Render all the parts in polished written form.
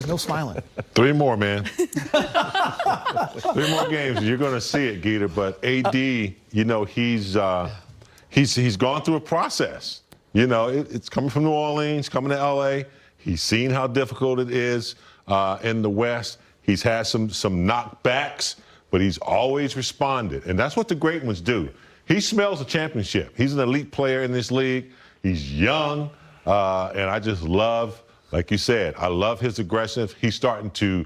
No smiling. 3 more, man. 3 more games. You're going to see it, Geeta. But AD, you know, he's gone through a process. You know, it's coming from New Orleans, coming to LA. He's seen how difficult it is in the West. He's had some knockbacks, but he's always responded. And that's what the great ones do. He smells a championship. He's an elite player in this league. He's young, and I just love, like you said, I love his aggression. He's starting to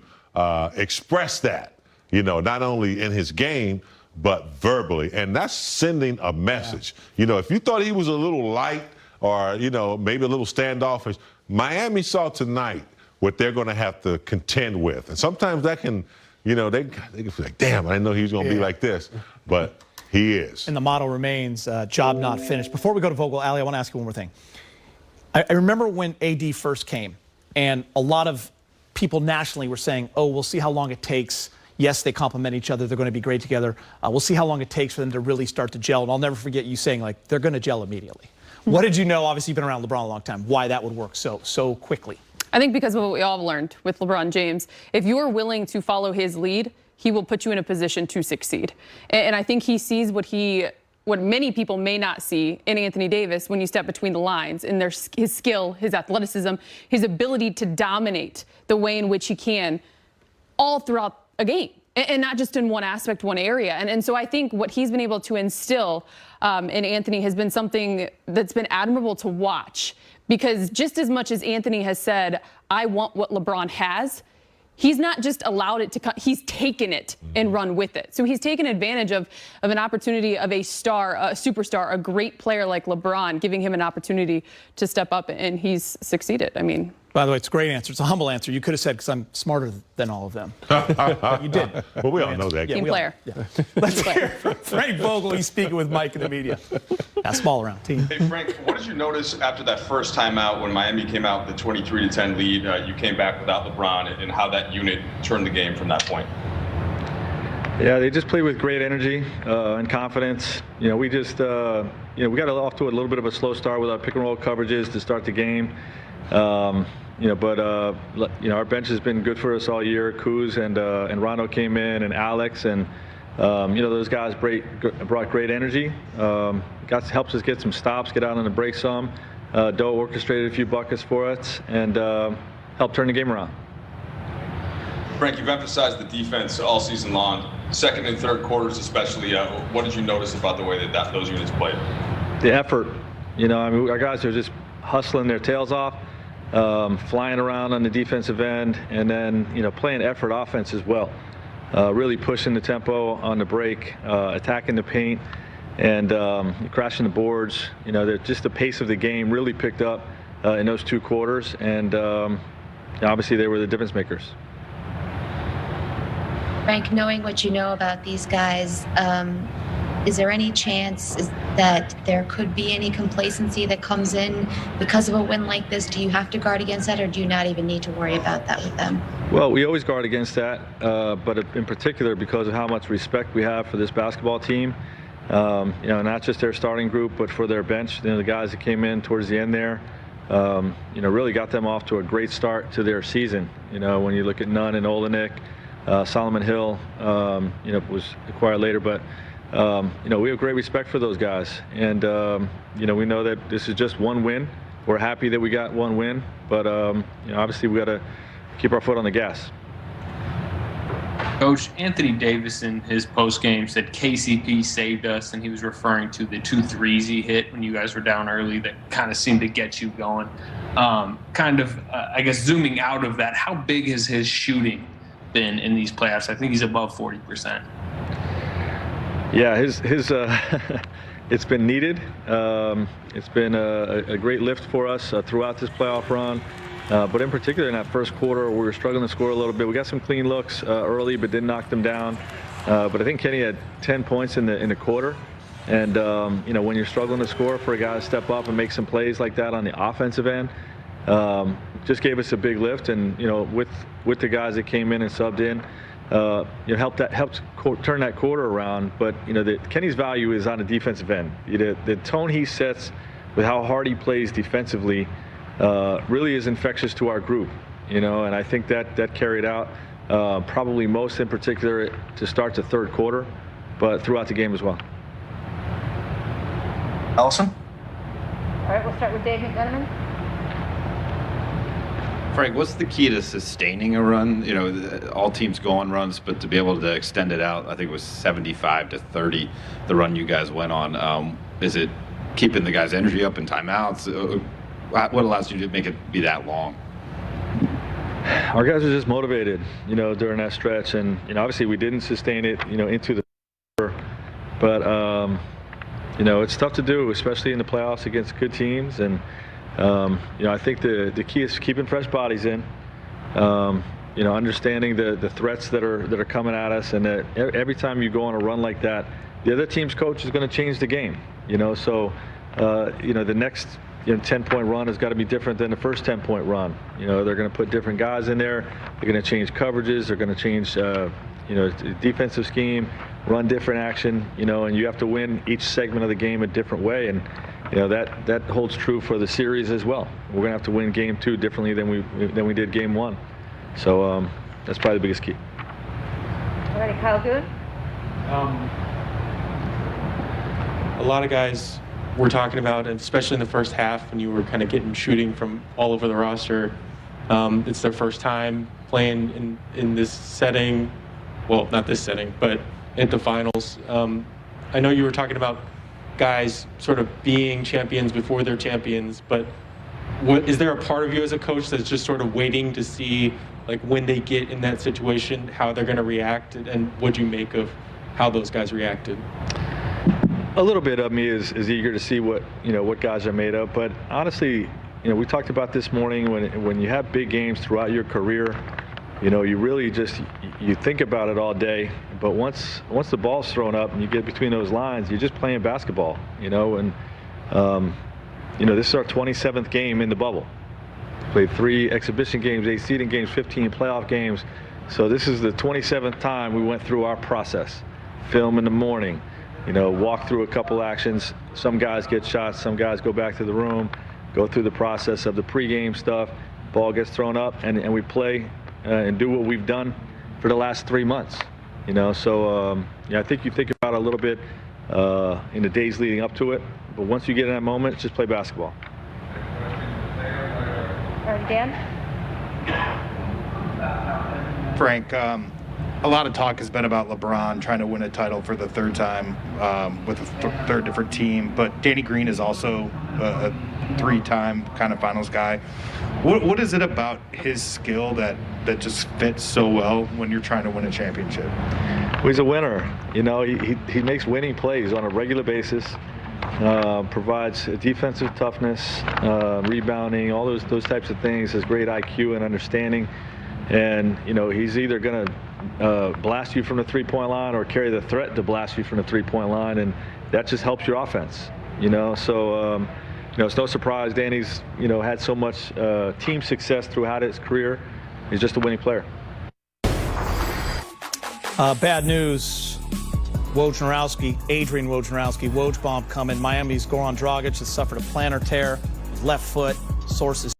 express that, you know, not only in his game, but verbally. And that's sending a message. Yeah. You know, if you thought he was a little light or, you know, maybe a little standoffish, Miami saw tonight what they're going to have to contend with. And sometimes that can, you know, they can feel like, damn, I didn't know he was going to be like this. But he is. And the motto remains, job not finished. Before we go to Vogel, Allie, I want to ask you one more thing. I remember when AD first came, and a lot of people nationally were saying, oh, we'll see how long it takes. Yes, they complement each other. They're going to be great together. We'll see how long it takes for them to really start to gel. And I'll never forget you saying, like, they're going to gel immediately. What did you know? Obviously, you've been around LeBron a long time. Why that would work so quickly? I think because of what we all learned with LeBron James. If you're willing to follow his lead, he will put you in a position to succeed. And I think he sees what many people may not see in Anthony Davis when you step between the lines, and his skill, his athleticism, his ability to dominate the way in which he can all throughout a game. And not just in one aspect, one area. And so I think what he's been able to instill in Anthony has been something that's been admirable to watch. Because just as much as Anthony has said, I want what LeBron has, he's not just allowed it to come, he's taken it and run with it. So he's taken advantage of an opportunity of a star, a superstar, a great player like LeBron, giving him an opportunity to step up, and he's succeeded. I mean, by the way, it's a great answer. It's a humble answer. You could have said, because I'm smarter than all of them. You did. Well, we all know that. Yeah, team player. Yeah. Let's hear from Frank Vogel. He's speaking with Mike in the media. That small around team. Hey, Frank, what did you notice after that first time out when Miami came out with the 23-10 lead? You came back without LeBron, and how that unit turned the game from that point? Yeah, they just played with great energy and confidence. You know, we just, we got off to a little bit of a slow start with our pick and roll coverages to start the game. But our bench has been good for us all year. Kuz and Rondo came in, and Alex, and those guys brought great energy. Helps us get some stops, get out on the break some. Doe orchestrated a few buckets for us, and helped turn the game around. Frank, you've emphasized the defense all season long. Second and third quarters especially, what did you notice about the way that those units played? The effort. Our guys are just hustling their tails off, flying around on the defensive end, and then, playing effort offense as well. Really pushing the tempo on the break, attacking the paint, and crashing the boards. Just the pace of the game really picked up in those 2 quarters, and obviously they were the difference makers. Frank, knowing what you know about these guys, is there any chance that there could be any complacency that comes in because of a win like this? Do you have to guard against that, or do you not even need to worry about that with them? Well, we always guard against that, but in particular because of how much respect we have for this basketball team. Not just their starting group, but for their bench. The guys that came in towards the end there, really got them off to a great start to their season. When you look at Nunn and Olenek, Solomon Hill, was acquired later, but we have great respect for those guys, and we know that this is just one win. We're happy that we got one win, but obviously we got to keep our foot on the gas. Coach, Anthony Davis in his post-game said KCP saved us, and he was referring to the 2 threes he hit when you guys were down early that kind of seemed to get you going. I guess zooming out of that, how big has his shooting been in these playoffs? I think he's above 40%. Yeah, it's been needed. It's been a great lift for us throughout this playoff run. But in particular in that first quarter, we were struggling to score a little bit. We got some clean looks early, but didn't knock them down. But I think Kenny had 10 points in the quarter. And when you're struggling to score, for a guy to step up and make some plays like that on the offensive end, just gave us a big lift. And with the guys that came in and subbed in, helped turn that quarter around. But Kenny's value is on the defensive end. The tone he sets with how hard he plays defensively really is infectious to our group. and I think that carried out probably most in particular to start the third quarter, but throughout the game as well. Allison? All right, we'll start with Dave McDonovan. Frank, what's the key to sustaining a run? All teams go on runs, but to be able to extend it out, I think it was 75-30, the run you guys went on. Is it keeping the guys' energy up in timeouts? What allows you to make it be that long? Our guys are just motivated, during that stretch, and obviously we didn't sustain it, into the but it's tough to do, especially in the playoffs against good teams. And I think the key is keeping fresh bodies in, understanding the threats that are coming at us, and that every time you go on a run like that, the other team's coach is going to change the game. So the next 10-point run has got to be different than the first 10-point run. They're going to put different guys in there. They're going to change coverages. They're going to change defensive scheme, run different action. And you have to win each segment of the game a different way. And that holds true for the series as well. We're going to have to win game 2 differently than we did game 1. So that's probably the biggest key. All righty, Kyle Goon. A lot of guys we're talking about, and especially in the first half when you were kind of getting shooting from all over the roster. It's their first time playing in this setting. Well, not this setting, but at the finals. I know you were talking about guys sort of being champions before they're champions, but is there a part of you as a coach that's just sort of waiting to see, like, when they get in that situation, how they're going to react, and what you make of how those guys reacted? A little bit of me is eager to see what guys are made of, but honestly, we talked about this morning, when you have big games throughout your career, you really you think about it all day, but once the ball's thrown up and you get between those lines, you're just playing basketball, and this is our 27th game in the bubble. Played 3 exhibition games, 8 seeding games, 15 playoff games. So this is the 27th time we went through our process. Film in the morning, walk through a couple actions. Some guys get shots, some guys go back to the room, go through the process of the pregame stuff. Ball gets thrown up, and we play and do what we've done for the last 3 months. So I think you think about it a little bit in the days leading up to it, but once you get in that moment, just play basketball. All right, Dan. Frank, a lot of talk has been about LeBron trying to win a title for the 3rd time with a 3rd different team, but Danny Green is also a 3-time kind of finals guy. What is it about his skill that just fits so well when you're trying to win a championship? Well, he's a winner. He makes winning plays on a regular basis, provides defensive toughness, rebounding, all those types of things, has great IQ and understanding. And, he's either going to blast you from the 3-point line or carry the threat to blast you from the 3-point line, and that just helps your offense, So, it's no surprise Danny's, had so much team success throughout his career. He's just a winning player. Bad news. Adrian Wojnarowski, Woj bomb coming. Miami's Goran Dragic has suffered a plantar tear, left foot. Sources